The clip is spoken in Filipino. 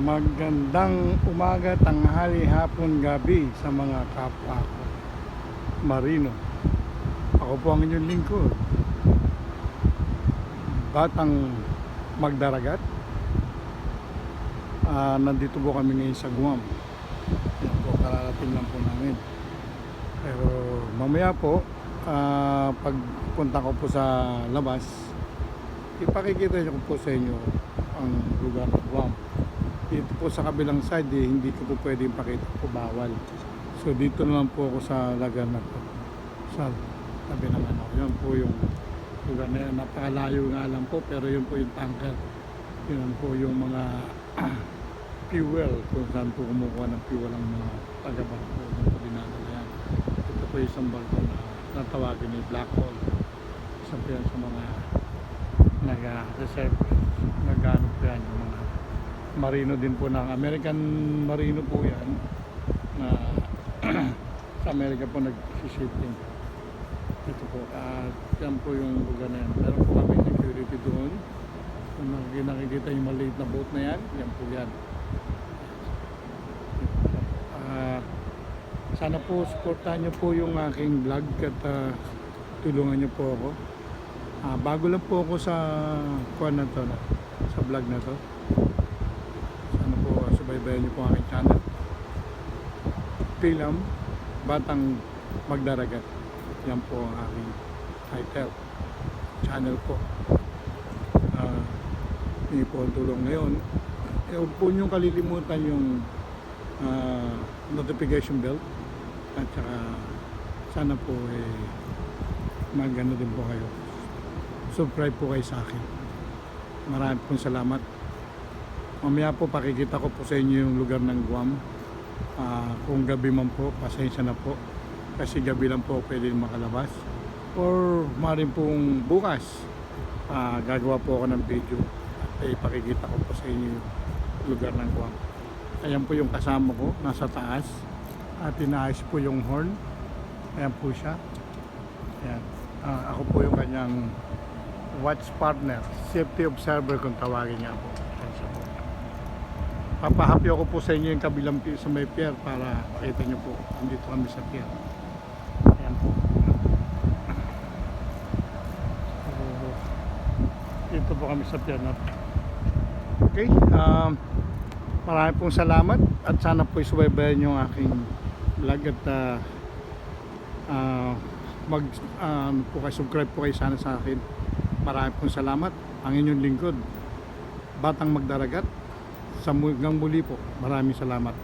Magandang umaga, tanghali, hapon, gabi sa mga kapwa ko marino. Ako po ang inyong lingkod, Batang Magdaragat. Nandito po kami ngayon sa Guam. Yan po, kararating lang po namin. Pero mamaya po, pagpunta ko po sa labas, ipakikita ko po sa inyo ang lugar ng Guam. Dito po sa kabilang side, hindi ko po pwedeng pakita po, bawal. So dito naman po ako sa lagar na po, sa tabi ng ano. Yan po yung lugar na yan. Napakalayo nga lang po, pero yun po yung tanker. Yun po yung mga fuel, kung saan po kumukuha ng fuel ang mga taga-barko. Yun po dinadala yan. Ito po yung isang barko na natawagin ni Black Hole. Isa po yan sa mga nag-reserve, nag-ano po yan, yung mga marino din po ng American Marino po yan na sa Amerika po nag-shipping ito po. Yan po yung lugar na yan. Meron po kami security doon. Kung nakikita yung maliit na boat na yan, yan po yan. Sana po supportahan nyo po yung aking vlog at tulungan nyo po ako. Bago lang po ako sa kuwan na to, sa vlog na to. Sana po subaybayan nyo po ang aking channel, Film Batang Magdaragat. Yan po ang aking title channel po. Hindi po ang tulong ngayon. Huwag po nyo kalilimutan yung notification bell at saka sana po magano din po kayo, subscribe po kayo sa akin. Maraming pong salamat. Mamaya po pakikita ko po sa inyo yung lugar ng Guam. Kung gabi man po, pasensya na po kasi gabi lang po pwede makalabas, or maaaring pong bukas gagawa po ako ng video at ipakikita ko po sa inyo yung lugar ng Guam. Ayan po yung kasama ko nasa taas at inaayos po yung horn. Ayan po siya. Ayan. Ako po yung kanyang watch partner, safety observer kung tawagin niya po. Papahappy ako po sa inyo yung kabilang sa may pier para makita nyo po. Andito kami sa pier. Ayan po. So, dito po kami sa pier na po. Okay. Maraming pong salamat at sana po isubaybayan yung aking vlog at subscribe po kayo sana sa akin. Maraming pong salamat. Ang inyong lingkod, Batang Magdaragat. Hanggang muli po. Maraming salamat.